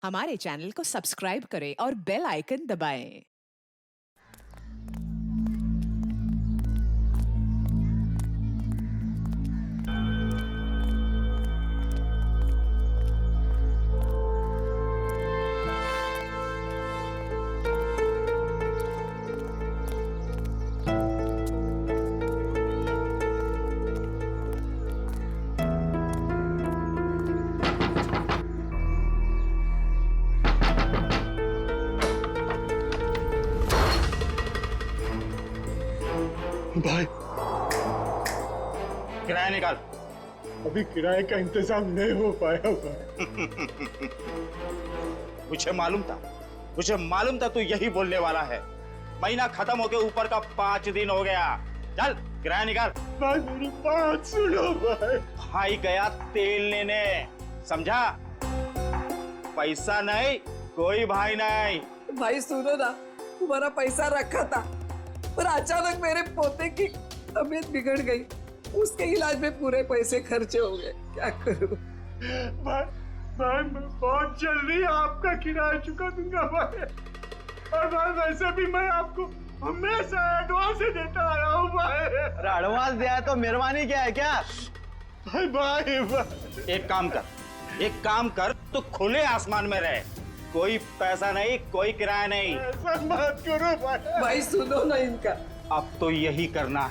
हमारे चैनल को सब्सक्राइब करें और बेल आइकन दबाएं। भाई किराया निकाल। अभी किराए का इंतजाम नहीं हो पाया भाई। मुझे मालूम था तू यही बोलने वाला है। महीना खत्म होके ऊपर का 5 दिन हो गया। चल किराया निकाल। भाई मेरी बात सुनो भाई। भाई गया तेल लेने, समझा? पैसा नहीं, कोई भाई नहीं। भाई सुनो ना, तुम्हारा पैसा रखा था पर अचानक मेरे पोते की तबीयत बिगड़ गई, उसके इलाज में पूरे पैसे खर्चे हो गए, क्या करूं? भाई मैं बहुत जल्दी आपका किराया चुका दूंगा भाई। और भाई वैसे भी मैं आपको हमेशा एडवांस ही देता आया हूँ भाई। अरे एडवांस दिया तो मेहरबानी क्या है क्या? भाई एक काम कर, तू खुले आसमान में रहे। कोई पैसा नहीं, कोई किराया नहीं। ऐसा मत करो भाई। भाई सुनो ना इनका। अब तो यही करना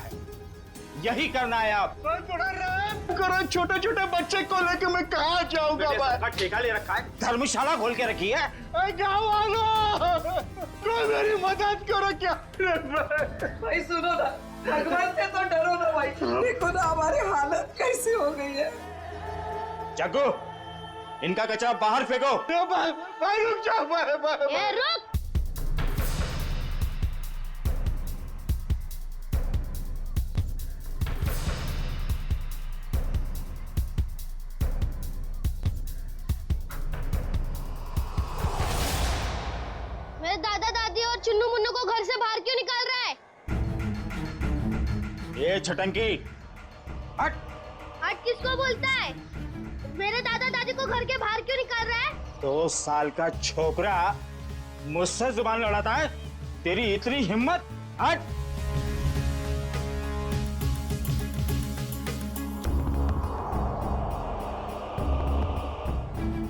है अब। भाई थोड़ा रहम करो, छोटे छोटे बच्चे को लेके मैं कहाँ जाऊंगा भाई? ठेका ले रखा है, धर्मशाला खोल के रखी है। गाँव वालों कोई मेरी मदद करो क्या? भाई सुनो ना, भगवान से तो डरो ना भाई। देखो ना हमारी हालत कैसी हो गई है। जग्गू, इनका कचरा बाहर फेंको। भाई रुक जाओ भाई। ए रुक! मेरे दादा दादी और चुन्नू मुन्नू को घर से बाहर क्यों निकाल रहा है? ये छटंकी, हट। हट किसको बोलता है? मेरे दादा दादी को घर के बाहर क्यों निकाल रहा है? 2 साल का छोकरा मुझसे जुबान लड़ाता है? तेरी इतनी हिम्मत? हट।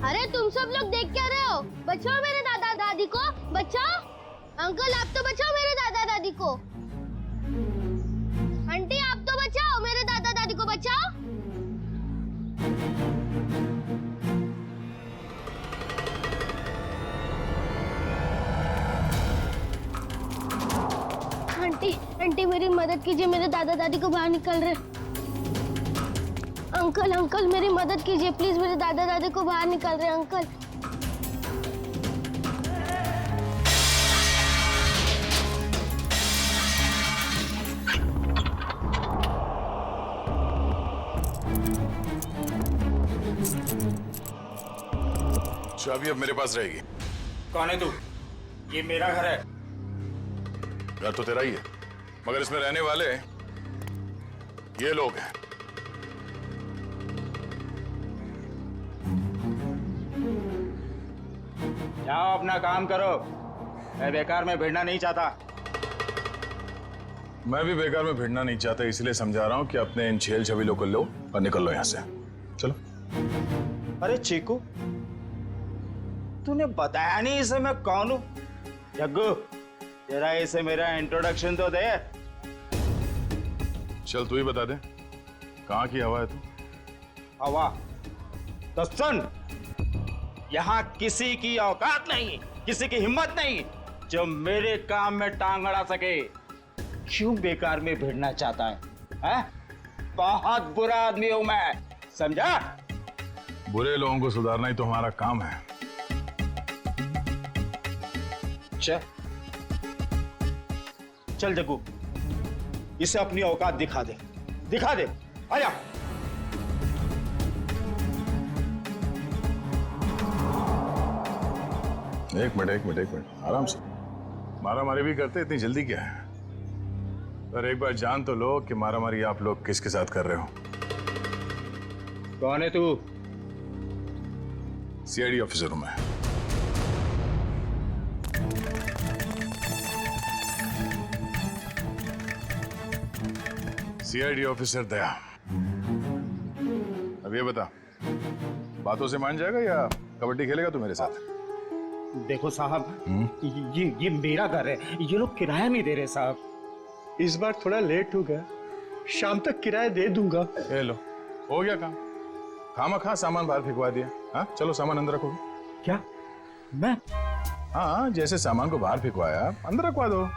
अरे तुम सब लोग देख क्या रहे हो? बचाओ मेरे दादा दादी को, बचाओ। अंकल आप तो बचाओ मेरे दादा दादी को। आंटी आप तो बचाओ मेरे दादा दादी को, बचाओ। आंटी मेरी मदद कीजिए, मेरे दादा दादी को बाहर निकल रहे। अंकल मेरी मदद कीजिए प्लीज, मेरे दादा दादी को बाहर निकाल रहे अंकल। चाबी अब मेरे पास रहेगी। कौन है तू? ये मेरा घर है। घर तो तेरा ही है, मगर इसमें रहने वाले ये लोग हैं। जाओ अपना काम करो, मैं बेकार में भिड़ना नहीं चाहता। मैं भी बेकार में भिड़ना नहीं चाहता, इसलिए समझा रहा हूं कि अपने इन छेल छबीलों को लो और निकल लो यहां से। चलो। अरे चीकू, तूने बताया नहीं इसे मैं कौन हूं? जग्गू, तेरा इसे मेरा इंट्रोडक्शन तो दे। चल तू ही बता दे, कहां की हवा है तू? हवा? तो सुन, यहाँ किसी की औकात नहीं, किसी की हिम्मत नहीं जो मेरे काम में टांग अड़ा सके। क्यों बेकार में भिड़ना चाहता है? बहुत बुरा आदमी हूं मैं, समझा? बुरे लोगों को सुधारना ही तो हमारा काम है। चल जग्गू, इसे अपनी औकात दिखा दे। आया। एक मिनट, आराम से। मारामारी भी करते, इतनी जल्दी क्या है? पर एक बार जान तो लो कि मारामारी आप लोग किसके साथ कर रहे हो। कौन है तू? सीआईडी ऑफिसर हूं मैं। सीआईडी ऑफिसर दया, अब ये बता, बातों से मान जाएगा या कबड्डी खेलेगा तू मेरे साथ? देखो साहब, ये मेरा घर है, ये लोग किराया नहीं दे रहे साहब। इस बार थोड़ा लेट हो गया, शाम तक किराया दे दूंगा। ये लो, हो गया काम। खामा सामान बाहर फेंकवा दिया। हाँ चलो सामान अंदर रखो। क्या? मैं? हाँ, जैसे सामान को बाहर फेंकवाया अंदर रखवा दो।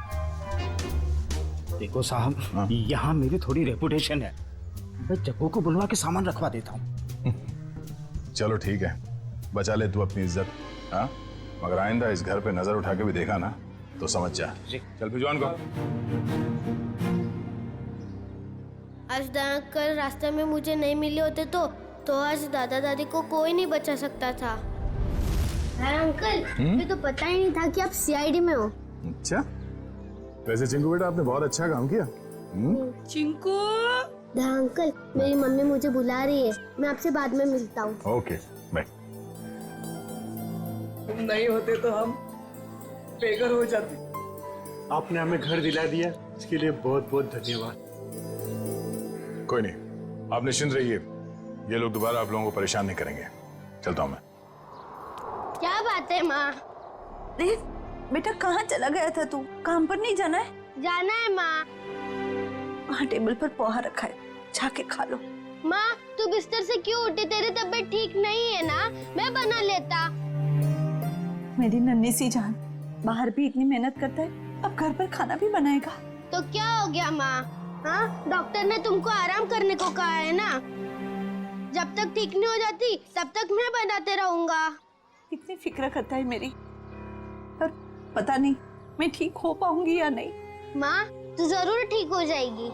देखो साहब, यहाँ मेरी थोड़ी रेपुटेशन है, मैं जग्गू को बुलवा के सामान रखवा देता हूँ। चलो ठीक है, बचा ले तू अपनी इज्जत। हाँ, मगर आइंदा इस घर पे नजर उठा के भी देखा ना तो समझ जा। चल भिजवान को। आज अंकल रास्ते में मुझे नहीं मिले होते तो आज दादा दादी को कोई नहीं बचा सकता था। अंकल, मुझे तो पता ही नहीं था कि आप सीआईडी में हो। अच्छा, वैसे चिंकू बेटा आपने बहुत अच्छा काम किया। चिंकू। अंकल, मेरी मम्मी मुझे बुला रही है, मैं आपसे बाद में मिलता हूँ। Okay bye. तुम नहीं होते तो हम बेघर हो जाते। आपने हमें घर दिला दिया, इसके लिए बहुत बहुत धन्यवाद। कोई नहीं, आप निश्चिंत रहिए, ये लोग दोबारा आप लोगों को परेशान नहीं करेंगे। चलता हूँ मैं। क्या बात है माँ? देव, बेटा कहाँ चला गया था तू? काम पर नहीं जाना है? जाना है माँ। वहाँ टेबल पर पोहा रखा है, जाके खा लो। माँ, तू बिस्तर से क्यों उठी? तेरी तबीयत ठीक नहीं है ना? मैं बना लेता। मेरी नन्ही सी जान, बाहर भी इतनी मेहनत करता है, अब घर पर खाना भी बनाएगा। तो क्या हो गया माँ? हाँ, डॉक्टर ने तुमको आराम करने को कहा है ना। जब तक ठीक नहीं हो जाती तब तक मैं बनाते रहूंगा। कितनी फिक्र करता है मेरी, पर पता नहीं मैं ठीक हो पाऊंगी या नहीं। माँ, तू जरूर ठीक हो जाएगी।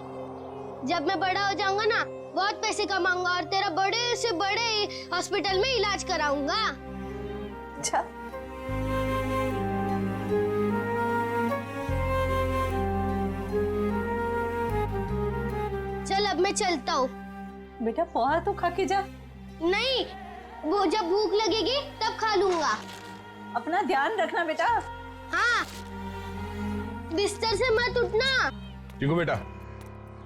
जब मैं बड़ा हो जाऊंगा ना, बहुत पैसे कमाऊंगा और तेरा बड़े से बड़े हॉस्पिटल में इलाज कराऊंगा। अच्छा, चल अब मैं चलता हूँ। बेटा पोहा तो खा के जा। नहीं, वो जब भूख लगेगी तब खा लूंगा। अपना ध्यान रखना बेटा। हाँ, बिस्तर से मत उठना। चिंकू बेटा।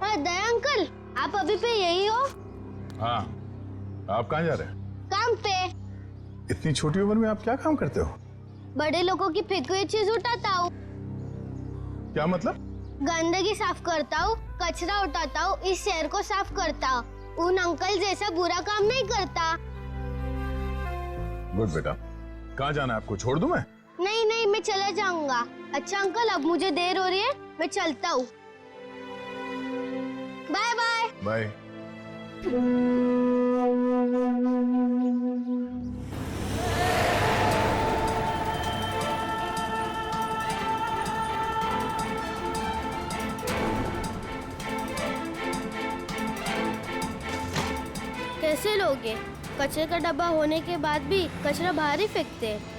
हाँ दया अंकल, आप अभी पे यही हो? हाँ, आप कहाँ जा रहे हैं? काम पे। इतनी छोटी उम्र में आप क्या काम करते हो? बड़े लोगों की फेंकी हुई चीज उठाता हूँ। क्या मतलब? गंदगी साफ करता हूँ, कचरा उठाता हूँ, इस शहर को साफ करता हूँ। उन अंकल जैसा बुरा काम नहीं करता। गुड बेटा। कहाँ जाना है आपको? छोड़ दूं मैं? नहीं नहीं, मैं चला जाऊंगा। अच्छा अंकल, अब मुझे देर हो रही है, मैं चलता हूँ। Bye bye. बाय। कैसे लोगे? कचरे का डब्बा होने के बाद भी कचरा बाहर ही फेंकते हैं।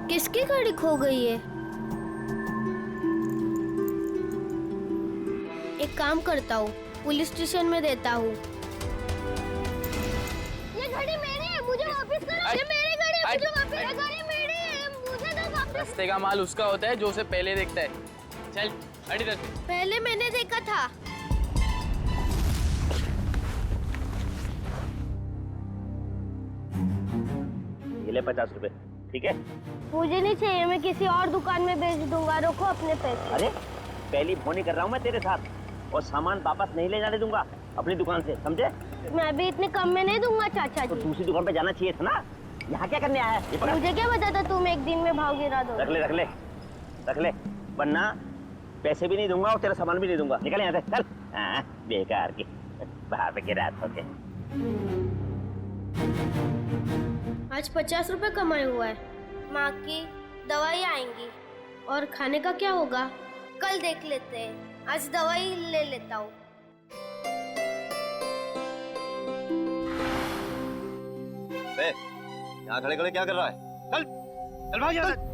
किसकी गाड़ी खो गई है? एक काम करता हूँ, पुलिस स्टेशन में देता हूँ। ये गाड़ी मेरी है, मुझे वापस करो। ये मेरी गाड़ी है, मुझे वापस। ये गाड़ी मेरी है, मुझे दो वापस। रास्ते का माल उसका होता है जो उसे पहले देखता है। चल हट इधर। पहले मैंने देखा था। ये ले 50 रुपए, ठीक है? मुझे नहीं चाहिए, मैं किसी और दुकान में बेच दूंगा। रखो अपने पैसे। अरे पहली फोन कर रहा हूँ मैं तेरे साथ, और सामान वापस नहीं ले जाने दूंगा अपनी दुकान से, समझे? मैं भी इतने कम में नहीं दूंगा चाचा तो जी। दूसरी दुकान पे जाना चाहिए था ना। यहाँ क्या करने आया है? ये पकड़। मुझे क्या पता था तुम एक दिन में भाव गिरा दो। रख ले रख ले रख ले, वरना पैसे भी नहीं दूंगा और तेरा सामान भी नहीं दूंगा। निकल यहाँ से, चल। हाँ, बेकार की बाहर पे गिरा के। आज 50 रुपए कमाए हुआ है। माँ की दवाई आएंगी और खाने का क्या होगा कल देख लेते हैं। आज दवाई ले लेता हूँ। यहाँ खड़े खड़े क्या कर रहा है? चल चल भाग यहाँ से।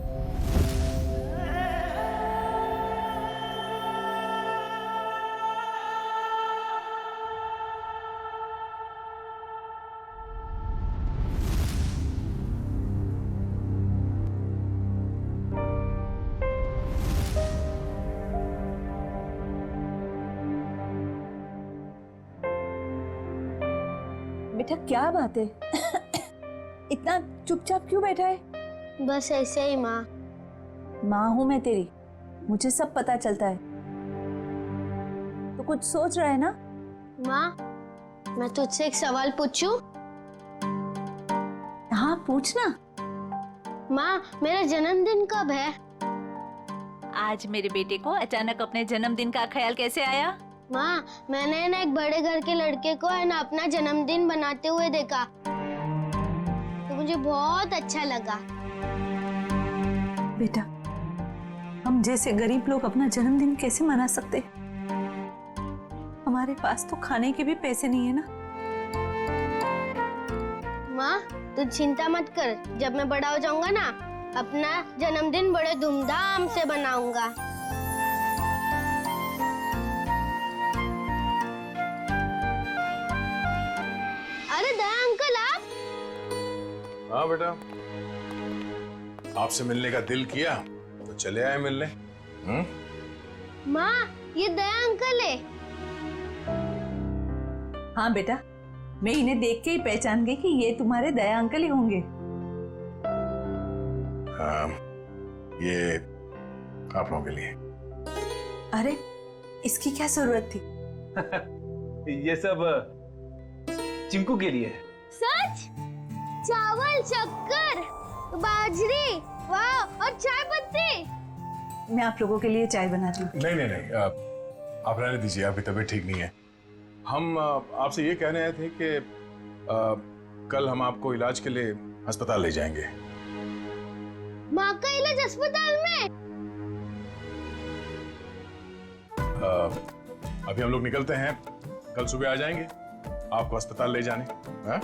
बेटा क्या बात है? इतना चुपचाप क्यों बैठा है? बस ऐसे ही माँ। माँ हूं मैं तेरी, मुझे सब पता चलता है। तो कुछ सोच रहा है ना? माँ, मैं तुझसे एक सवाल पूछूं? हाँ पूछना। माँ, मेरा जन्मदिन कब है? आज मेरे बेटे को अचानक अपने जन्मदिन का ख्याल कैसे आया? माँ, मैंने ना एक बड़े घर के लड़के को है ना अपना जन्मदिन बनाते हुए देखा, तो मुझे बहुत अच्छा लगा। बेटा, हम जैसे गरीब लोग अपना जन्मदिन कैसे मना सकते? हमारे पास तो खाने के भी पैसे नहीं है ना। माँ, तू चिंता मत कर, जब मैं बड़ा हो जाऊंगा ना, अपना जन्मदिन बड़े धूमधाम से बनाऊंगा। अरे दया अंकल, आप? हाँ बेटा, आपसे मिलने का दिल किया तो चले आए मिलने। माँ, ये दया अंकल है। हाँ बेटा, मैं इन्हें देख के ही पहचान गई कि ये तुम्हारे दया अंकल ही होंगे। हाँ, ये आप लोगों के लिए। अरे इसकी क्या जरूरत थी? ये सब चिंकू के लिए। सच? चावल, शक्कर, बाजरी, वाह, और चाय पत्ती। मैं आप लोगों के लिए चाय बनाती हूँ। नहीं नहीं नहीं, आप रहने दीजिए, आपकी तबीयत ठीक नहीं है। हम आपसे ये कहने आए थे कि कल हम आपको इलाज के लिए अस्पताल ले जाएंगे। माँ का इलाज अस्पताल में? अभी हम लोग निकलते हैं, कल सुबह आ जाएंगे आपको अस्पताल ले जाने। हाँ?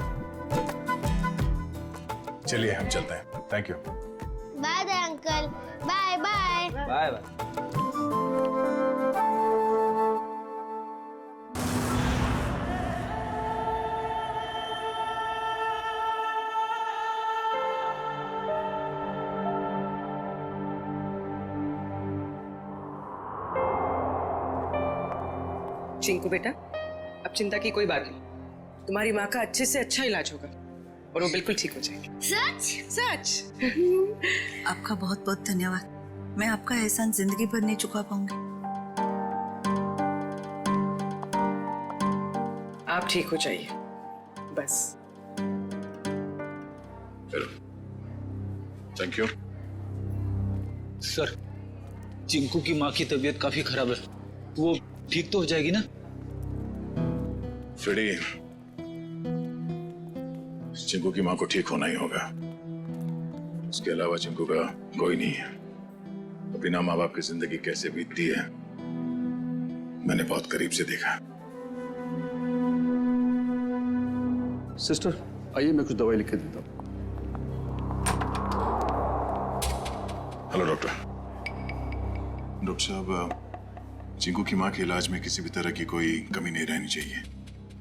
चलिए हम चलते हैं। Thank you. Bye Daya uncle, bye bye. Bye bye. चिंकू बेटा, अब चिंता की कोई बात नहीं, तुम्हारी माँ का अच्छे से अच्छा इलाज होगा और वो बिल्कुल ठीक हो जाएगी। सच? सच? आपका बहुत बहुत धन्यवाद। मैं आपका एहसान जिंदगी भर नहीं चुका पाऊंगी। आप ठीक हो जाइए बस। Thank you. सर, चिंकू की माँ की तबीयत काफी खराब है, वो ठीक तो हो जाएगी ना? फ्रेडी, चिंकू की माँ को ठीक होना ही होगा। उसके अलावा चिंकू का कोई नहीं है। बिना माँ बाप की जिंदगी कैसे बीतती है मैंने बहुत करीब से देखा। सिस्टर, आइए मैं कुछ दवाई लिख के देता हूँ। Hello doctor. डॉक्टर साहब, चिंकू की माँ के इलाज में किसी भी तरह की कोई कमी नहीं रहनी चाहिए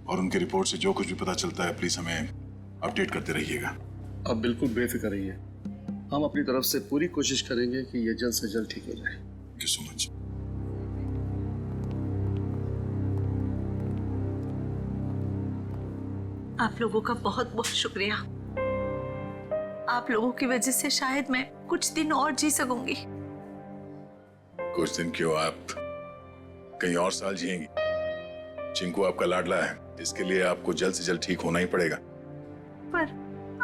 और उनके रिपोर्ट से जो कुछ भी पता चलता है प्लीज हमें अपडेट करते रहिएगा। आप बिल्कुल बेफिक्र रहिए, हम अपनी तरफ से पूरी कोशिश करेंगे कि ये जल्द से जल्द ठीक हो जाए। Thank you so much. आप लोगों का बहुत बहुत शुक्रिया। आप लोगों की वजह से शायद मैं कुछ दिन और जी सकूंगी। कुछ दिन क्यों, आप कहीं और साल जिएंगी। चिंकू आपका लाडला है, इसके लिए आपको जल्द से जल्द ठीक होना ही पड़ेगा। पर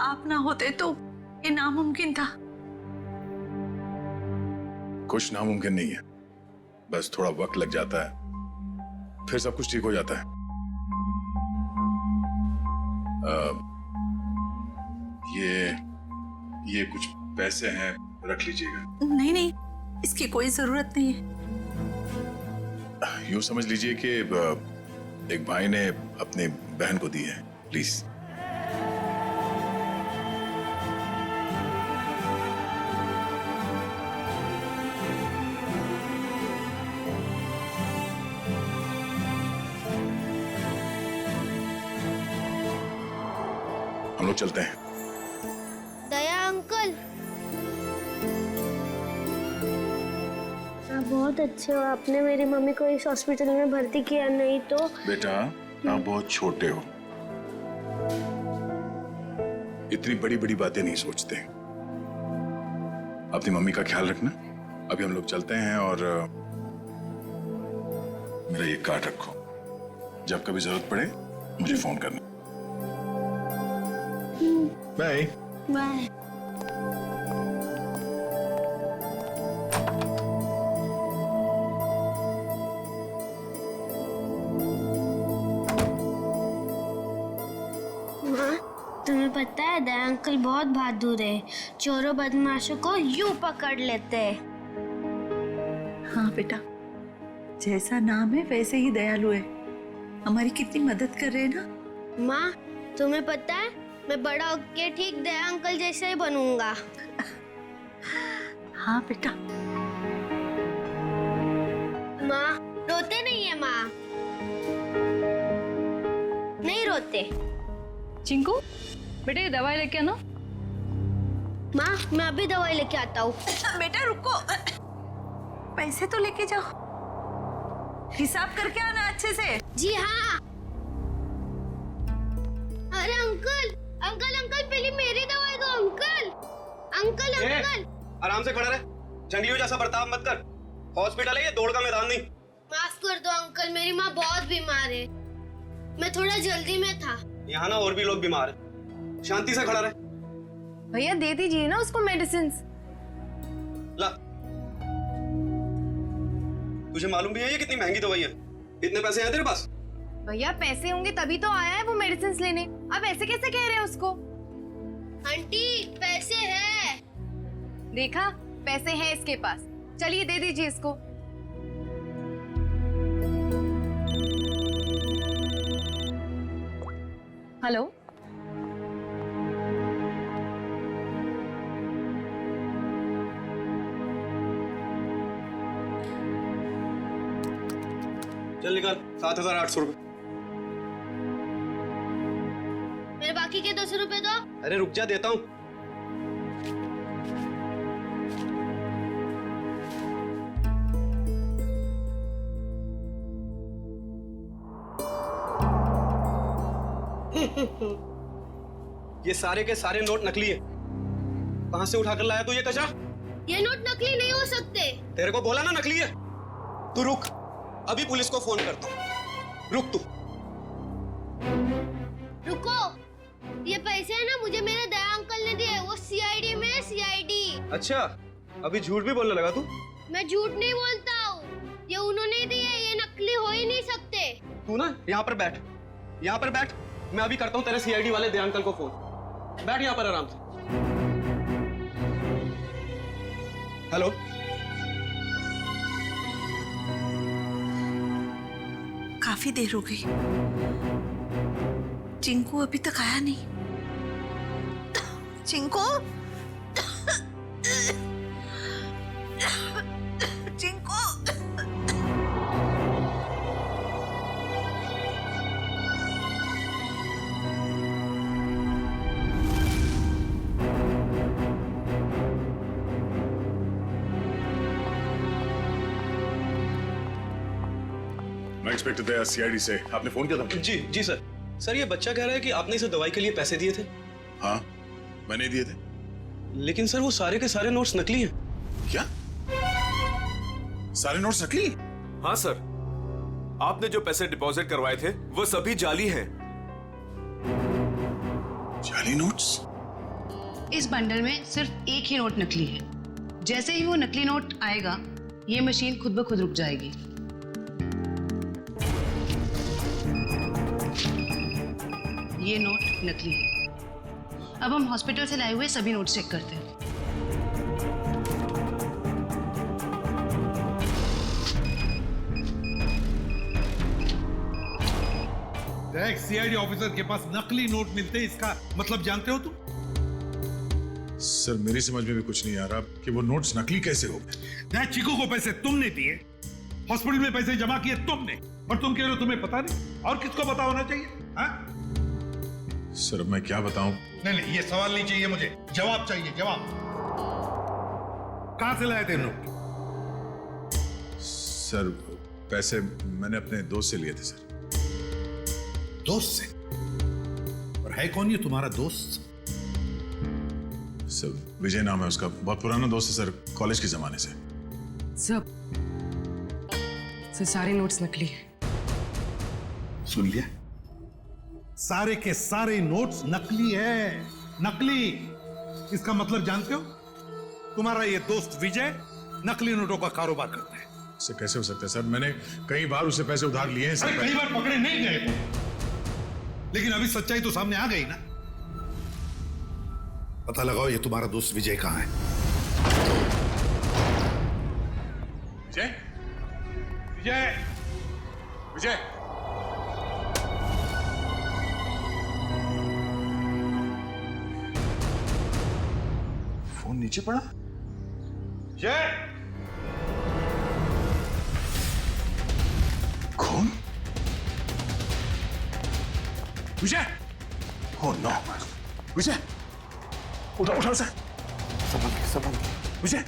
आप ना होते तो ये नामुमकिन था। कुछ नामुमकिन नहीं है, बस थोड़ा वक्त लग जाता है, फिर सब कुछ ठीक हो जाता है। ये कुछ पैसे हैं, रख लीजिएगा। नहीं नहीं, इसकी कोई जरूरत नहीं है। यूं समझ लीजिए कि एक भाई ने अपनी बहन को दी है। प्लीज। हम लोग चलते हैं। दया अंकल, आप बहुत अच्छे हो। आपने मेरी मम्मी को इस हॉस्पिटल में भर्ती किया, नहीं तो। बेटा आप बहुत छोटे हो, इतनी बड़ी बड़ी बातें नहीं सोचते। अपनी मम्मी का ख्याल रखना। अभी हम लोग चलते हैं और मेरा ये कार्ड रखो, जब कभी जरूरत पड़े मुझे फोन करना। Bye bye. तुम्हें पता है दया अंकल बहुत बहादुर है, चोरों बदमाशों को यूं पकड़ लेते हैं। हाँ बेटा, जैसा नाम है वैसे ही दयालु है। हमारी कितनी मदद कर रहे हैं ना। माँ, तुम्हें पता है मैं बड़ा होके ठीक दया अंकल जैसा ही बनूंगा। हाँ बेटा। माँ, रोते नहीं है माँ? नहीं रोते। चिंकू बेटा ये दवाई लेके आना। माँ, मैं अभी दवाई लेके आता हूँ। बेटा रुको, पैसे तो लेके जाओ, हिसाब करके आना अच्छे से। जी हाँ। अरे अंकल अंकल अंकल, पहले मेरी दवाई दो अंकल। अंकल अंकल आराम से खड़ा रहे, जंगलियों जैसा बर्ताव मत कर। हॉस्पिटल है ये, दौड़ का मैदान नहीं। माफ कर दो अंकल, मेरी माँ बहुत बीमार है, मैं थोड़ा जल्दी में था। यहाँ ना और भी लोग बीमार हैं, शांति से खड़ा रहे। भैया दे दीजिए ना उसको मेडिसिन। ला, तुझे मालूम भी है ये कितनी महंगी दवाई है? इतने पैसे हैं तेरे पास? भैया पैसे होंगे तभी तो आया है वो मेडिसिन लेने। अब ऐसे कैसे कह रहे हैं उसको? आंटी पैसे हैं। देखा, पैसे हैं इसके पास। चलिए दे दीजिए इसको। हेलो, चल निकाल 7,800 रुपए। मेरे बाकी के 200 रुपए दो। अरे रुक जा, देता हूँ। ये सारे के सारे नोट नकली है। कहां से उठाकर लाया तू ये कचरा? ये नोट नकली नहीं हो सकते। तेरे को बोला ना नकली है। तू रुक, अभी पुलिस को फोन करता हूँ। रुक तू। रुको, ये पैसे है ना मुझे मेरे दया अंकल ने दिए, वो सीआईडी में है, सीआईडी। अच्छा, अभी झूठ भी बोलने लगा तू? मैं झूठ नहीं बोलता हूँ, ये उन्होंने दिए, ये नकली हो ही नहीं सकते। तू ना यहाँ पर बैठ, यहाँ पर बैठ। मैं अभी करता हूँ तेरे सीआईडी वाले दया अंकल को फोन। बैठ यहाँ पर आराम से। हेलो, काफी देर हो गई, चिंकू अभी तक आया नहीं। चिंकू, चिंकू। मैं इंस्पेक्टर दया, सीआईडी से। आपने फोन किया था? जी जी सर। सर ये बच्चा कह रहा है कि आपने इसे दवाई के लिए पैसे दिए थे। हाँ, मैंने दिए थे। लेकिन सर वो सारे के सारे नोट्स नकली हैं। क्या? सारे नोट्स नकली? हाँ सर, आपने जो पैसे डिपॉजिट करवाए थे वो सभी जाली हैं। जाली नोट्स? इस बंडल में सिर्फ एक ही नोट नकली है। जैसे ही वो नकली नोट आएगा, ये मशीन खुद ब खुद रुक जाएगी। ये नोट नकली है। अब हम हॉस्पिटल से लाए हुए सभी नोट चेक करते हैं। एक सीआईडी ऑफिसर के पास नकली नोट मिलते हैं, इसका मतलब जानते हो तुम? सर मेरी समझ में भी कुछ नहीं आ रहा कि वो नोट्स नकली कैसे हो गए। चीकू को पैसे तुमने दिए, हॉस्पिटल में पैसे जमा किए तुमने, और तुम कह रहे हो तुम्हें पता नहीं? और किसको पता होना चाहिए? हाँ? सर मैं क्या बताऊं? नहीं, ये सवाल नहीं चाहिए मुझे, जवाब चाहिए, जवाब। कहां से लाए थे नोट? सर पैसे मैंने अपने दोस्त से लिए थे सर। दोस्त से? और है कौन ये तुम्हारा दोस्त? सर विजय नाम है उसका, बहुत पुराना दोस्त है सर, कॉलेज के जमाने से। सर सारे नोट्स नकली हैं। सुन लिया? सारे के सारे नोट्स नकली है, नकली। इसका मतलब जानते हो? तुम्हारा ये दोस्त विजय नकली नोटों का कारोबार करता है। सर कैसे हो सकता है सर, मैंने कई बार उससे पैसे उधार लिए हैं सर। कई बार पकड़े नहीं गए तुम, लेकिन अभी सच्चाई तो सामने आ गई ना। पता लगाओ ये तुम्हारा दोस्त विजय कहां है। विजय, विजय, विजय, फोन नीचे पड़ा। जय, कौन? विजय, ओह नो, विजय, उठा सर, संभल के, विजय,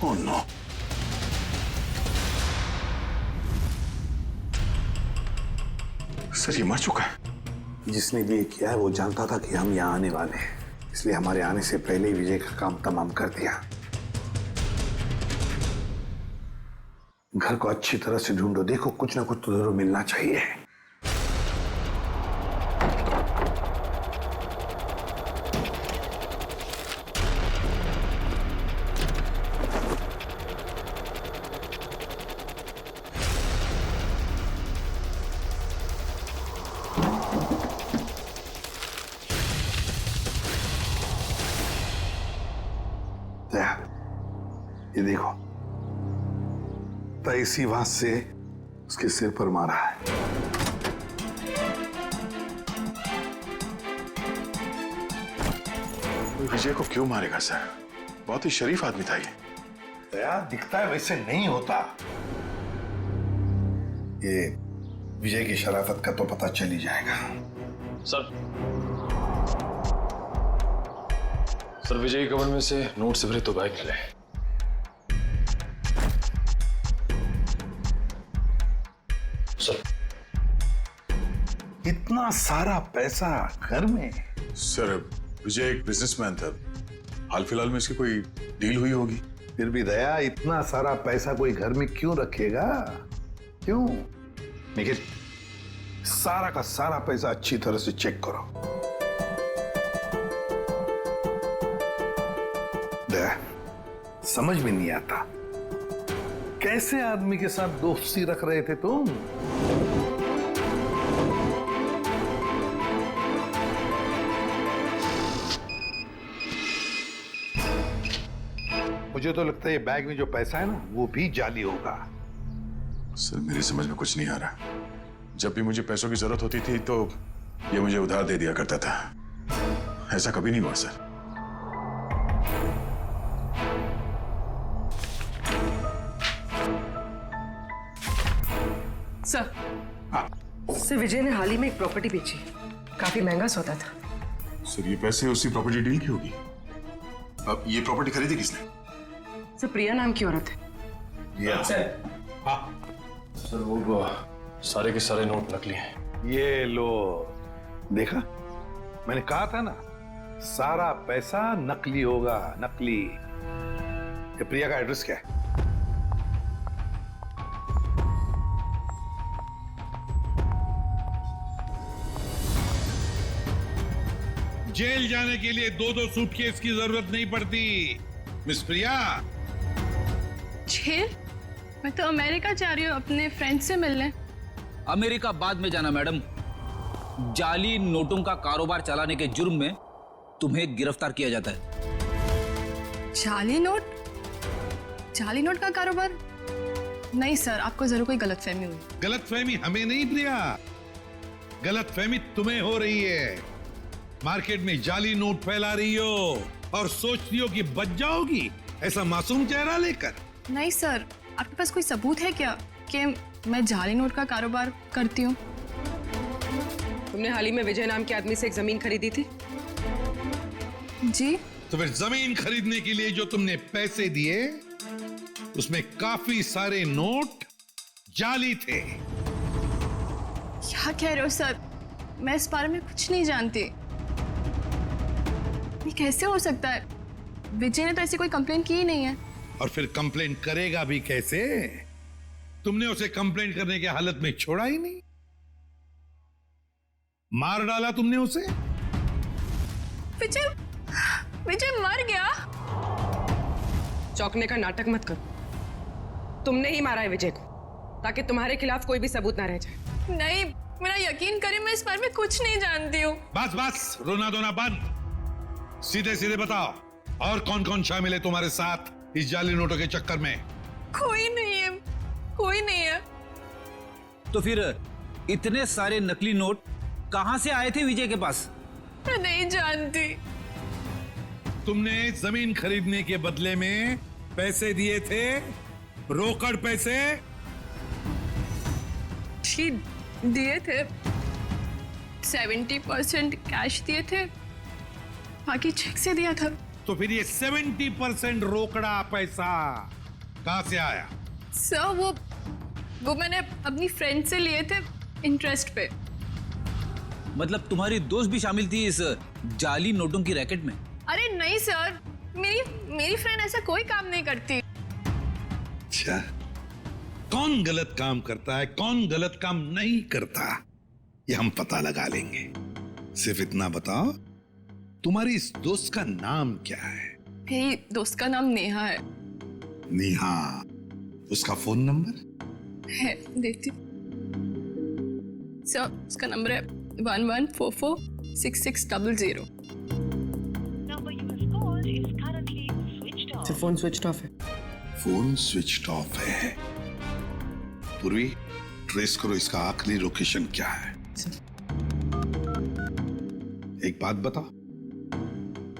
ओह नो, सर ये मर चुका है। जिसने भी ये किया है वो जानता था कि हम यहाँ आने वाले हैं, इसलिए हमारे आने से पहले ही विजय का काम तमाम कर दिया। घर को अच्छी तरह से ढूंढो, देखो कुछ ना कुछ तो जरूर मिलना चाहिए। ये देखो, तो इसी बात से उसके सिर पर मारा है। विजय को क्यों मारेगा सर? बहुत ही शरीफ आदमी था ये। दया दिखता है वैसे नहीं होता। ये विजय की शराफत का तो पता चल ही जाएगा। सर विजय के कवर में से नोट से भरे तो बैग मिले। सर इतना सारा पैसा घर में? सर विजय एक बिजनेसमैन था, हाल फिलहाल में इसकी कोई डील हुई होगी। फिर भी दया इतना सारा पैसा कोई घर में क्यों रखेगा? क्यों? निखिल, सारा का सारा पैसा अच्छी तरह से चेक करो। दया, समझ में नहीं आता कैसे आदमी के साथ दोस्ती रख रहे थे तुम? मुझे तो लगता है ये बैग में जो पैसा है ना वो भी जाली होगा। सर मेरी समझ में कुछ नहीं आ रहा। जब भी मुझे पैसों की जरूरत होती थी तो ये मुझे उधार दे दिया करता था, ऐसा कभी नहीं हुआ सर। सर विजय ने हाल ही में एक प्रॉपर्टी बेची, काफी महंगा सौदा था। सर ये पैसे उसी प्रॉपर्टी डील की होगी। अब ये प्रॉपर्टी खरीदी किसने? सर प्रिया नाम की औरत है। सर वो सारे के सारे नोट नकली हैं। ये लो, देखा मैंने कहा था ना, सारा पैसा नकली होगा, नकली। ये प्रिया का एड्रेस क्या है? जेल जाने के लिए 2-2 सूटकेस की जरूरत नहीं पड़ती मिस प्रिया। जेल? मैं तो अमेरिका जा रही हूँ अपने फ्रेंड से मिलने। अमेरिका बाद में जाना मैडम, जाली नोटों का कारोबार चलाने के जुर्म में तुम्हें गिरफ्तार किया जाता है। जाली नोट? जाली नोट का कारोबार? नहीं सर, आपको जरूर कोई गलतफहमी हुई। गलतफहमी हमें नहीं प्रिया, गलतफहमी तुम्हें हो रही है। मार्केट में जाली नोट फैला रही हो और सोचती हो कि बच जाओगी ऐसा मासूम चेहरा लेकर। नहीं सर, आपके पास कोई सबूत है क्या कि मैं जाली नोट का कारोबार करती हूँ? तुमने हाल ही में विजय नाम के आदमी से एक जमीन खरीदी थी? जी। तो फिर जमीन खरीदने के लिए जो तुमने पैसे दिए उसमें काफी सारे नोट जाली थे। क्या कह रहे हो सर? मैं इस बारे में कुछ नहीं जानती। ये कैसे हो सकता है? विजय ने तो ऐसी कोई कंप्लेन की ही नहीं है। और फिर कंप्लेन करेगा भी कैसे? तुमने उसे कंप्लेन करने के हालत में छोड़ा ही नहीं, मार डाला तुमने उसे। विजय मर गया? चौंकने का नाटक मत करो। तुमने ही मारा है विजय को ताकि तुम्हारे खिलाफ कोई भी सबूत ना रह जाए। नहीं, मेरा यकीन करिए, मैं इस बारे में कुछ नहीं जानती हूँ। बस बस, रोना धोना बंद। सीधे सीधे बताओ, और कौन कौन शामिल है तुम्हारे साथ इस जाली नोटों के चक्कर में? कोई नहीं है, कोई नहीं है। तो फिर इतने सारे नकली नोट कहां से आए थे विजय के पास? मैं नहीं जानती। तुमने जमीन खरीदने के बदले में पैसे दिए थे, रोकड़ पैसे? जी दिए थे, 70% कैश दिए थे, बाकी चेक से दिया था। तो फिर ये 70% रोकड़ा पैसा कहां से आया? सर वो मैंने अपनी फ्रेंड से लिए थे इंटरेस्ट पे। मतलब तुम्हारी दोस्त भी शामिल थी इस जाली नोटों की रैकेट में? अरे नहीं सर, मेरी फ्रेंड ऐसा कोई काम नहीं करती। अच्छा, कौन गलत काम करता है, कौन गलत काम नहीं करता, ये हम पता लगा लेंगे। सिर्फ इतना बताओ, तुम्हारी इस दोस्त का नाम क्या है? मेरी दोस्त का नाम नेहा है। नेहा, उसका फोन नंबर है, देती। सर उसका नंबर है 11446600। फोन स्विच ऑफ है। फोन स्विच ऑफ है। पूर्वी, ट्रेस करो इसका आखिरी लोकेशन क्या है। एक बात बताओ,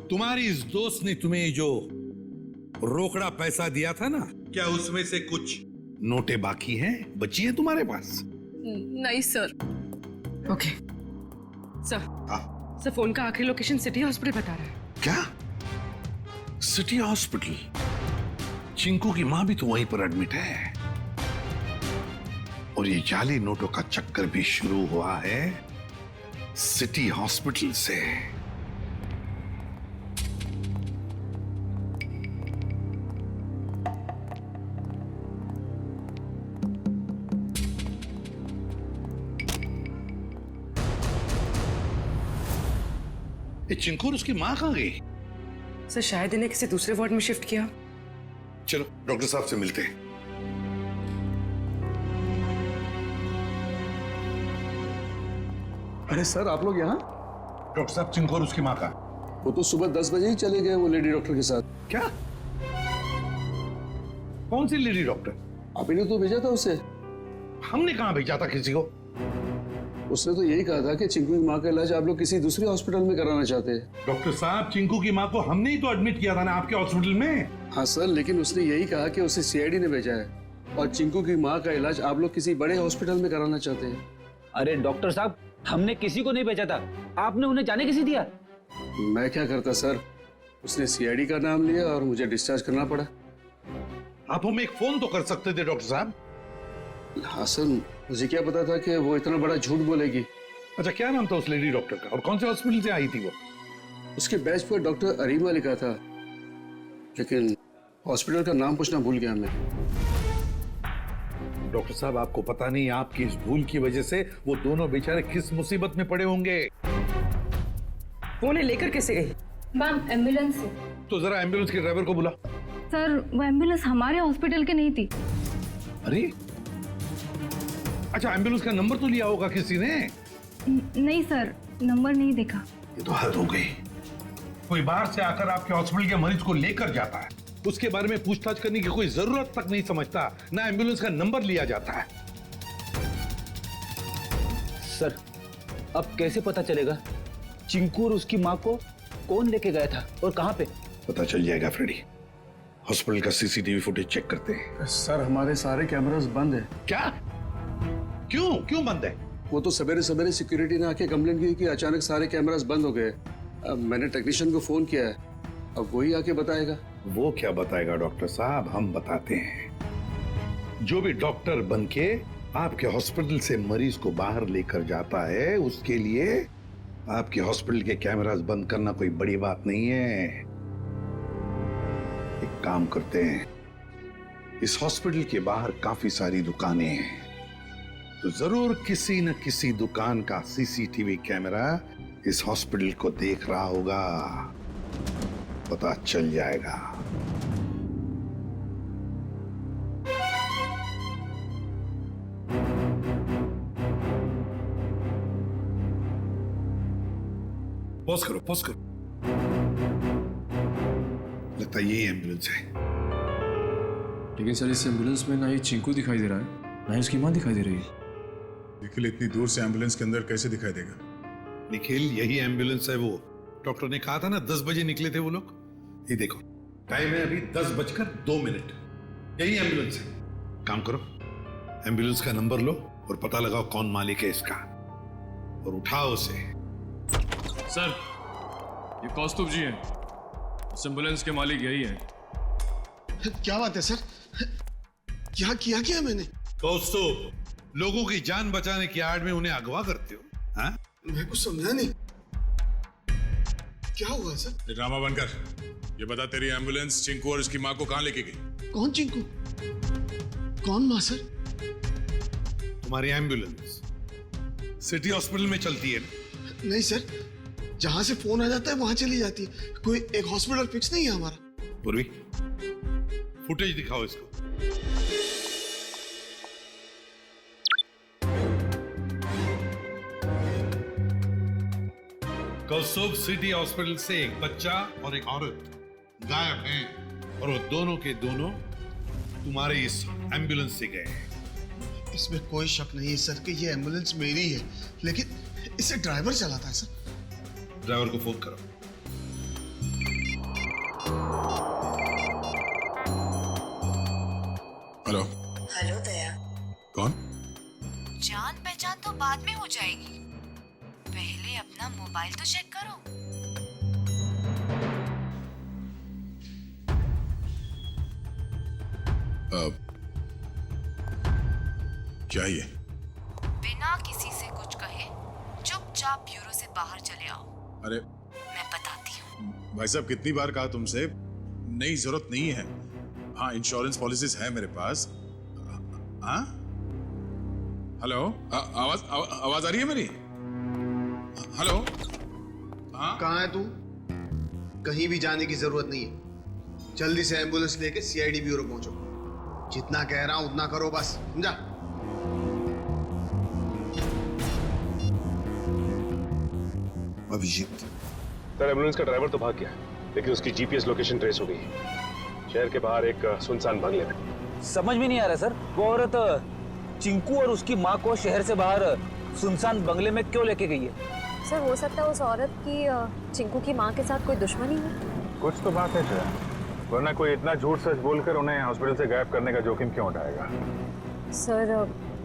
तुम्हारी इस दोस्त ने तुम्हें जो रोकड़ा पैसा दिया था ना, क्या उसमें से कुछ नोटें बाकी हैं, बची है तुम्हारे पास? नहीं सर। ओके सर, फोन का आखिरी लोकेशन सिटी हॉस्पिटल बता रहा है। क्या? City hospital? चिंकू की मां भी तो वहीं पर एडमिट है। और ये जाली नोटों का चक्कर भी शुरू हुआ है सिटी हॉस्पिटल से। ये चिंकू और उसकी मां कहां गई? सर शायद इन्हें किसी दूसरे वार्ड में शिफ्ट किया। चलो डॉक्टर साहब से मिलते हैं। अरे सर, आप लोग यहाँ? डॉक्टर साहब, चिंकू और उसकी मां का? वो तो सुबह 10 बजे ही चले गए, वो लेडी डॉक्टर के साथ। क्या? कौन सी लेडी डॉक्टर? आप ही ने तो भेजा था उसे। हमने कहां भेजा था किसी को? उसने तो यही कहा था कि चिंकू की माँ का इलाज आप लोग किसी दूसरे हॉस्पिटल में कराना चाहते हैं। डॉक्टर साहब, चिंकू की माँ को हमने ही तो एडमिट किया था ना आपके हॉस्पिटल में। हाँ सर, लेकिन उसने यही कहा कि उसे सीआईडी ने भेजा है और चिंकू की माँ का इलाज आप लोग किसी बड़े हॉस्पिटल में कराना चाहते हैं। अरे डॉक्टर साहब, हमने किसी को नहीं भेजा था, आपने उन्हें जाने किसी दिया? मैं क्या करता सर, उसने सीआईडी का नाम लिया और मुझे डिस्चार्ज करना पड़ा। आप हमें एक फोन तो कर सकते थे डॉक्टर साहब। हाँ सर, मुझे क्या पता था कि वो इतना बड़ा झूठ बोलेगी। अच्छा, क्या नाम था उस लेडी डॉक्टर का और कौन से हॉस्पिटल से आई थी वो? उसके बैच पर डॉक्टर अरीमा लिखा था, लेकिन हॉस्पिटल का नाम पूछना भूल गया मैं। डॉक्टर साहब, आपको पता नहीं आपकी इस भूल की वजह से वो दोनों बेचारे किस मुसीबत में पड़े होंगे। वो उन्हें लेकर कैसे गई? मैम, एम्बुलेंस से। तो जरा एम्बुलेंस के ड्राइवर को बुला। सर, वो एम्बुलेंस हमारे हॉस्पिटल के नहीं थी। अरे अच्छा, एम्बुलेंस का नंबर तो लिया होगा किसी ने? नहीं सर, नंबर नहीं देखा। ये तो हद हो गई। कोई बाहर से आकर आपके हॉस्पिटल के मरीज को लेकर जाता है उसके बारे में पूछताछ करने की कोई जरूरत तक नहीं समझता, ना एम्बुलेंस का नंबर लिया जाता है। सर, अब कैसे पता चलेगा चिंकू और उसकी माँ को कौन लेके गया था और कहाँ पे? पता चल जाएगा फ्रेडी। हॉस्पिटल का सीसीटीवी फुटेज चेक करते हैं। सर, हमारे सारे कैमरास बंद है। क्या? क्यों बंद है? वो तो सवेरे सवेरे सिक्योरिटी ने आके कंप्लेंट की कि अचानक सारे कैमरास बंद हो गए। अब मैंने टेक्नीशियन को फोन किया है, अब वही आके बताएगा। वो क्या बताएगा डॉक्टर साहब, हम बताते हैं। जो भी डॉक्टर बनके आपके हॉस्पिटल से मरीज को बाहर लेकर जाता है, उसके लिए आपके हॉस्पिटल के कैमरास बंद करना कोई बड़ी बात नहीं है। एक काम करते हैं, इस हॉस्पिटल के बाहर काफी सारी दुकानें हैं, तो जरूर किसी न किसी दुकान का सीसीटीवी कैमरा इस हॉस्पिटल को देख रहा होगा, पता चल जाएगा। पॉज करो। लगता है यही एम्बुलेंस है। लेकिन सर, इस एम्बुलेंस में ना ही चिंकू दिखाई दे रहा है, ना ही उसकी माँ दिखाई दे रही है। निखिल इतनी दूर से एम्बुलेंस के अंदर कैसे दिखाई देगा? निखिल, यही एम्बुलेंस है। वो डॉक्टर ने कहा था ना 10 बजे निकले थे वो लोग। ये देखो, टाइम है अभी 10:02। यही एम्बुलेंस है। काम करो, एम्बुलेंस का नंबर लो और पता लगाओ कौन मालिक है इसका, और उठाओ उसे। सर, ये कौस्तुभ जी हैं। इस एम्बुलेंस के मालिक यही है। क्या बात है सर? क्या मैंने? कौस्तुभ, लोगों की जान बचाने की आड़ में उन्हें अगवा करते हो? हाँ? मैं कुछ समझा नहीं। क्या हुआ सर? ड्रामा बनकर ये बता, तेरी एम्बुलेंस चिंकू और उसकी माँ को कहाँ लेके गई? कौन चिंकू? कौन माँ सर? तुम्हारी एम्बुलेंस सिटी हॉस्पिटल में चलती है ना? नहीं सर, जहां से फोन आ जाता है वहां चली जाती है। कोई एक हॉस्पिटल फिक्स नहीं है हमारा। पूर्वी, फुटेज दिखाओ इसको। कौस्तुभ, सिटी हॉस्पिटल से एक बच्चा और एक औरत गायब हैं, और वो दोनों के दोनों तुम्हारे इस एम्बुलेंस से गए हैं। इसमें कोई शक नहीं है सर कि ये एम्बुलेंस मेरी है, लेकिन इसे ड्राइवर चलाता है सर। ड्राइवर को फोन करो। हेलो दया। कौन? जान पहचान तो बाद में हो जाएगी, पहले अपना मोबाइल तो चेक करो। क्या ये? बिना किसी से कुछ कहे चुपचाप ब्यूरो से बाहर चले आओ। अरे मैं बताती हूँ। भाई साहब, कितनी बार कहा तुमसे, नहीं जरूरत नहीं है। हाँ, इंश्योरेंस पॉलिसीज है मेरे पास। हाँ, हेलो, आवाज आ रही है मेरी? हेलो, हाँ, कहाँ है तू? कहीं भी जाने की जरूरत नहीं है। जल्दी से एम्बुलेंस लेके सीआईडी ब्यूरो पहुंचो। जितना कह रहा हूं उतना करो, बस समझा? अभिजीत, सर, एम्बुलेंस का ड्राइवर तो भाग गया, लेकिन उसकी जीपीएस लोकेशन ट्रेस हो गई। शहर के बाहर एक सुनसान बंगले में। समझ में नहीं आ रहा सर, वो औरत चिंकू और उसकी माँ को शहर से बाहर सुनसान बंगले में क्यों लेके गई है? सर, हो सकता है उस औरत की चिंकू की माँ के साथ कोई दुश्मनी है। कुछ तो बात है सर, वरना कोई इतना झूठ सच बोलकर उन्हें हॉस्पिटल से गायब करने का जोखिम क्यों उठाएगा? सर,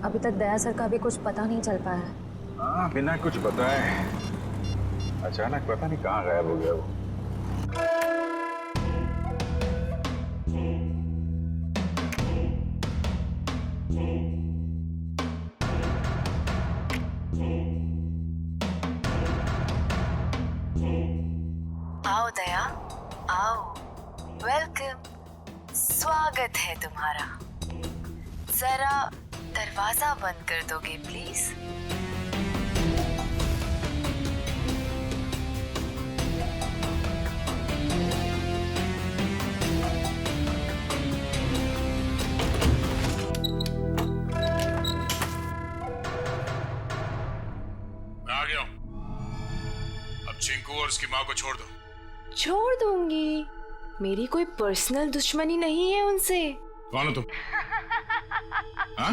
अभी तक दया सर का भी कुछ पता नहीं चल पाया है। हाँ, बिना कुछ बताए अचानक पता नहीं कहाँ गायब हो गया वो। आओ दया, आओ। वेलकम, स्वागत है तुम्हारा। जरा दरवाजा बंद कर दोगे प्लीज? आ गया हूं। अब चिंकू और उसकी माँ को छोड़ दो। छोड़ दूंगी, मेरी कोई पर्सनल दुश्मनी नहीं है उनसे। कौन हो तुम? हाँ?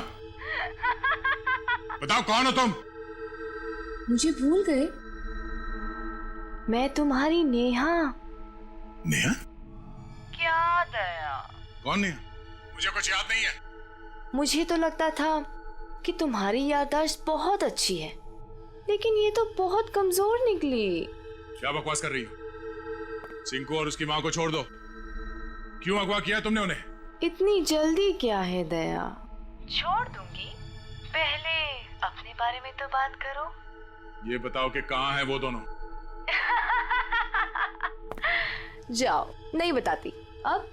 बताओ कौन हो तुम? मुझे भूल गए? मैं तुम्हारी नेहा। नेहा? क्या दया? कौन नेहा? मुझे कुछ याद नहीं है। मुझे तो लगता था कि तुम्हारी याददाश्त बहुत अच्छी है, लेकिन ये तो बहुत कमजोर निकली। क्या बकवास कर रही हो? चिंकू और उसकी माँ को छोड़ दो। क्यों अगवा किया तुमने उन्हें? इतनी जल्दी क्या है दया? छोड़ दूंगी, पहले अपने बारे में तो बात करो। ये बताओ कि कहाँ है वो दोनों? जाओ, नहीं बताती। अब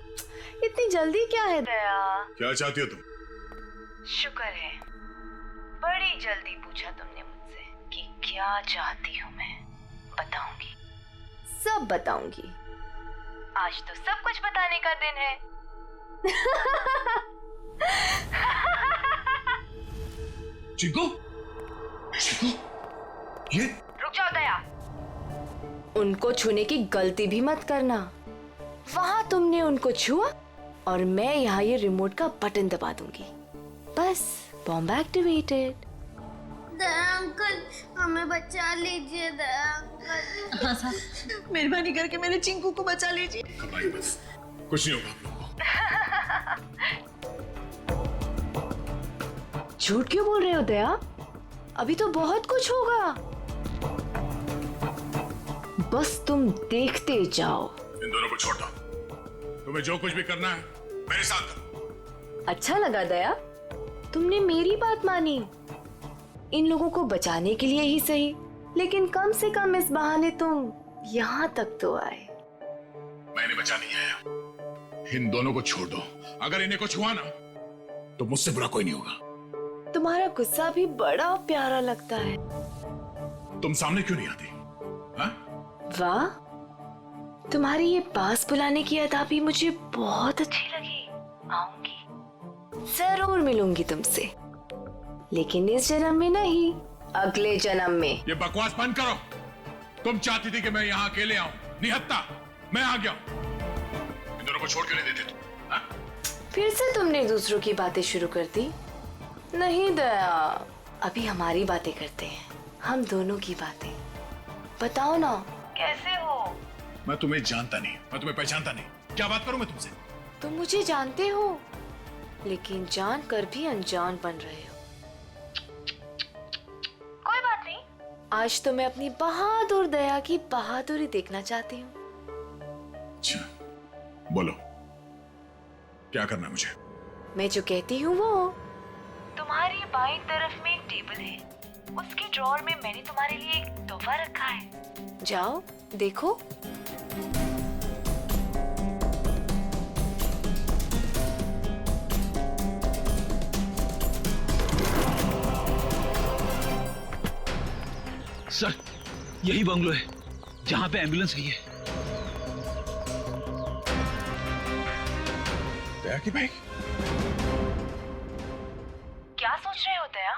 इतनी जल्दी क्या है दया? क्या चाहती हो तुम? शुक्र है बड़ी जल्दी पूछा तुमने मुझसे कि क्या चाहती हूँ मैं। बताऊंगी, सब बताऊंगी। आज तो सब कुछ बताने का दिन है। चिंकू? चिंकू? ये? रुक जाओ दया, उनको छूने की गलती भी मत करना। वहां तुमने उनको छुआ और मैं यहाँ ये रिमोट का बटन दबा दूंगी। बस, बॉम्ब एक्टिवेटेड। दया अंकल, हमें बचा लीजिए दया अंकल। हाँ साहब, मेहरबानी करके मेरे चिंकू को बचा लीजिए। घबराइए बस, कुछ नहीं होगा आप लोगों को। झूठ क्यों बोल रहे हो दया? अभी तो बहुत कुछ होगा। बस तुम देखते जाओ। इन दोनों को छोड़ दो। तुम्हें जो कुछ भी करना है मेरे साथ करो। अच्छा लगा दया, तुमने मेरी बात मानी। इन लोगों को बचाने के लिए ही सही, लेकिन कम से कम इस बहाने तुम यहाँ तक तो आए। मैंने बचा नहीं आया। इन दोनों को छोड़ दो। अगर इन्हें कुछ हुआ ना तो मुझसे बुरा कोई नहीं होगा। तुम्हारा गुस्सा भी बड़ा प्यारा लगता है। तुम सामने क्यों नहीं आती? हाँ? वाह, तुम्हारी ये पास बुलाने की अदा भी मुझे बहुत अच्छी लगी। आऊंगी, जरूर मिलूंगी तुमसे, लेकिन इस जन्म में नहीं, अगले जन्म में। ये बकवास बंद करो। तुम चाहती थी कि मैं यहाँ अकेले आऊं, निहत्ता मैं आ गया। इन दोनों को छोड़ के नहीं देते तुम? हाँ? फिर से तुमने दूसरों की बातें शुरू कर दी। नहीं दया, अभी हमारी बातें करते हैं, हम दोनों की बातें। बताओ ना, कैसे हो? मैं तुम्हें जानता नहीं, मैं तुम्हें पहचानता नहीं। क्या बात करूं मैं तुमसे? तुम मुझे जानते हो, लेकिन जान कर भी अनजान बन रहे हो। कोई बात नहीं, आज तो मैं अपनी बहादुर दया की बहादुरी देखना चाहती हूँ। अच्छा, बोलो क्या करना है मुझे? मैं जो कहती हूँ वो। तुम्हारी बाईं तरफ में एक टेबल है, उसके ड्रॉअर में मैंने तुम्हारे लिए एक तोहफा रखा है। जाओ देखो। सर, यही बंगलो है जहां पे एम्बुलेंस गई है। दया की बाइक? क्या सोच रहे हो दया?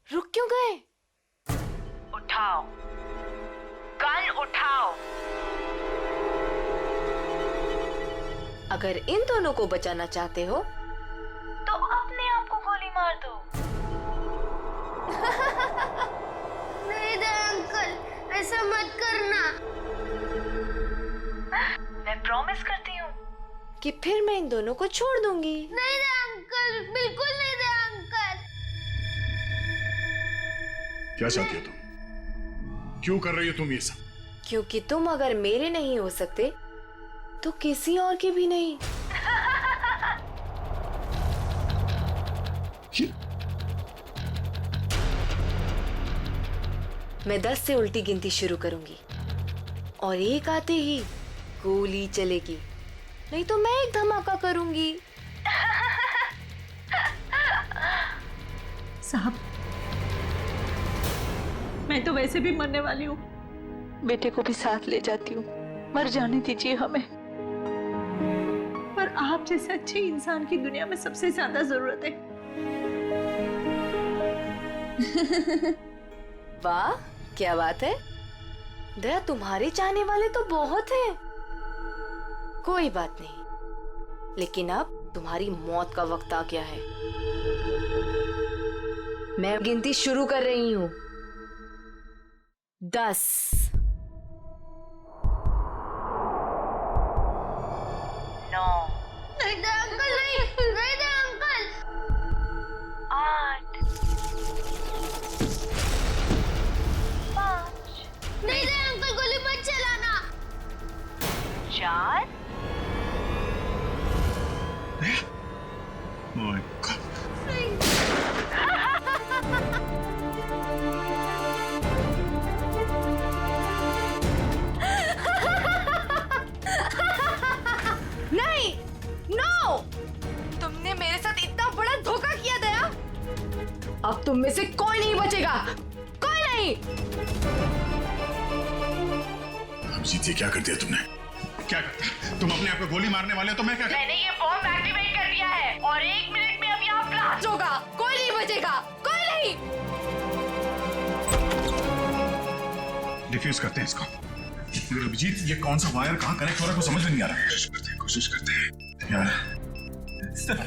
रुक क्यों गए? उठाओ, गन उठाओ। अगर इन दोनों को बचाना चाहते हो तो अपने आप को गोली मार दो। नहीं दया अंकल, ऐसा मत करना। मैं प्रॉमिस करती हूँ कि फिर मैं इन दोनों को छोड़ दूंगी। नहीं दया अंकल, बिल्कुल नहीं दया अंकल। क्या चाहती हो तुम? क्यों कर रही हो तुम ये सब? क्योंकि तुम अगर मेरे नहीं हो सकते तो किसी और के भी नहीं। मैं 10 से उल्टी गिनती शुरू करूंगी और एक आते ही गोली चलेगी, नहीं तो मैं एक धमाका करूंगी। साहब, मैं तो वैसे भी मरने वाली हूँ, बेटे को भी साथ ले जाती हूँ, मर जाने दीजिए हमें। पर आप जैसे अच्छे इंसान की दुनिया में सबसे ज्यादा जरूरत है। वाह, क्या बात है दया, तुम्हारे चाहने वाले तो बहुत हैं। कोई बात नहीं, लेकिन अब तुम्हारी मौत का वक्त आ गया है। मैं गिनती शुरू कर रही हूँ। 10 9 नहीं दे अंकल, नहीं दे अंकल। 8 5 नहीं दे अंकल, गोली मत चलाना। 4 Oh my God. नहीं, नो! तुमने मेरे साथ इतना बड़ा धोखा किया दया। अब तुम में से कोई नहीं बचेगा, कोई नहीं। अभिजीत, ये क्या कर दिया तुमने? क्या करता? तुम अपने आप को गोली मारने वाले हो तो मैं क्या? मैंने ये बॉम्ब एक्टिवेट कर दिया है और 1 मिनट में अब यहाँ ब्लास्ट होगा। कोई नहीं बचेगा, कोई नहीं। डिफ्यूज करते हैं इसको। अभिजीत, ये कौन सा वायर कहाँ कनेक्ट हो रहा है कुछ समझ में नहीं आ रहा। कोशिश करते हैं यार। सर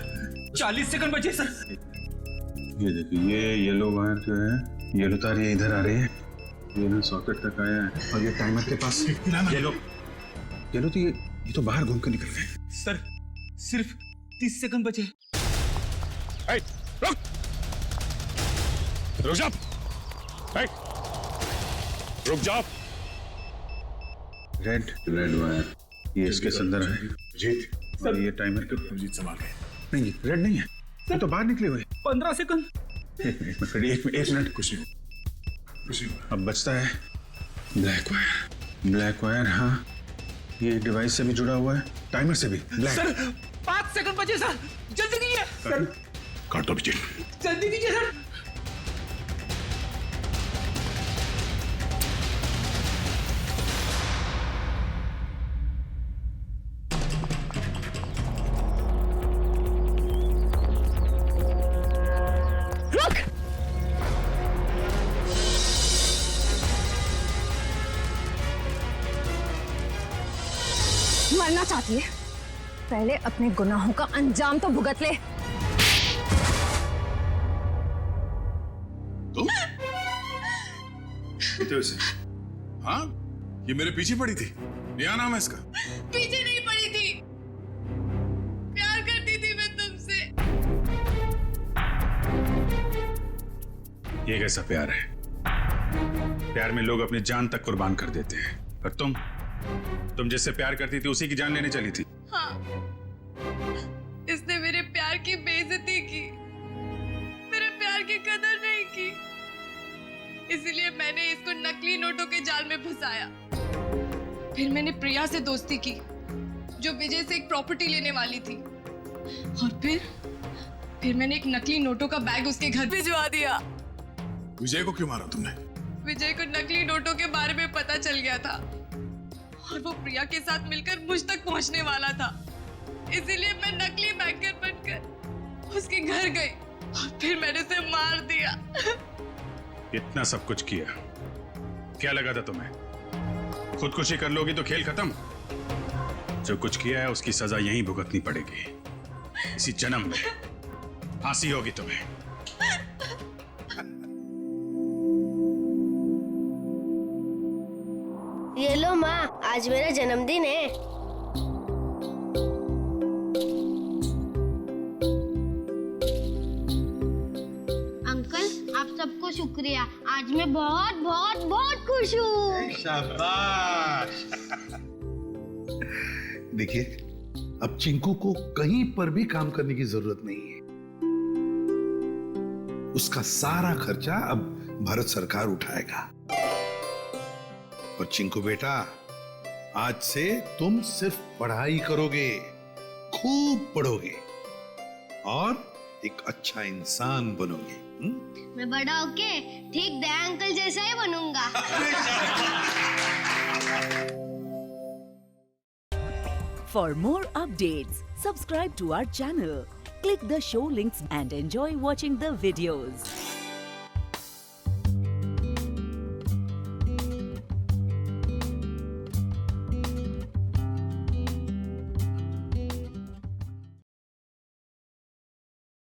40 सेकंड बचे सर। ये देखिए, ये येलो वायर जो है, येलो तार ये इधर आ रही है, ये ना सॉकेट तक आया है, और ये टाइमर के पास येलो तो ये तो बाहर घूम कर निकल गए। सर सिर्फ 30 सेकंड बचे। रुक जा, रुक जाओ। रेड वायर ये इसके अंदर है। जीत और ये टाइमर के अभिजीत संभाल के। नहीं, रेड नहीं है, ये तो बाहर निकले हुए। 15 सेकंड। एक मिनट। कुछ नहीं। अब बचता है ब्लैक वायर। हाँ, ये डिवाइस से भी जुड़ा हुआ है, टाइमर से भी। सर 5 सेकंड बचे सर, जल्दी कीजिए। सर काट दो अभिजीत, जल्दी कीजिए सर। मरना चाहती है? पहले अपने गुनाहों का अंजाम तो भुगत ले। तुम? इसे? हाँ, ये मेरे पीछे पड़ी थी। क्या नाम है इसका? पीछे नहीं पड़ी थी, प्यार करती थी मैं तुमसे। ये कैसा प्यार है? प्यार में लोग अपनी जान तक कुर्बान कर देते हैं, और तुम जिससे प्यार करती थी उसी की जान लेने चली थी। हाँ, इसने मेरे प्यार की बेइज्जती की, मेरे प्यार की कदर नहीं की, इसीलिए मैंने इसको नकली नोटों के जाल में फंसाया। फिर मैंने प्रिया से दोस्ती की, जो विजय से एक प्रॉपर्टी लेने वाली थी, और फिर मैंने एक नकली नोटों का बैग उसके घर भिजवा दिया। विजय को क्यों मारा तुमने? विजय को नकली नोटों के बारे में पता चल गया था, और वो प्रिया के साथ मिलकर मुझ तक पहुंचने वाला था। इसीलिए मैं नकली बैंकर बनकर उसके घर गई, और फिर मैंने उसे मार दिया। इतना सब कुछ किया, क्या लगा था तुम्हें? खुदकुशी कर लोगी तो खेल खत्म। जो कुछ किया है उसकी सजा यहीं भुगतनी पड़ेगी। इसी जन्म में फांसी होगी तुम्हें। ये लो माँ, आज मेरा जन्मदिन है। अंकल, आप सबको शुक्रिया, आज मैं बहुत बहुत बहुत खुश हूँ। शाबाश। देखिए, अब चिंकू को कहीं पर भी काम करने की जरूरत नहीं है। उसका सारा खर्चा अब भारत सरकार उठाएगा। और चिंकू बेटा, आज से तुम सिर्फ पढ़ाई करोगे, खूब पढ़ोगे और एक अच्छा इंसान बनोगे। मैं बड़ा होके ठीक दया अंकल जैसा ही बनूंगा। For more updates, subscribe to our channel, click the show links and enjoy watching the videos.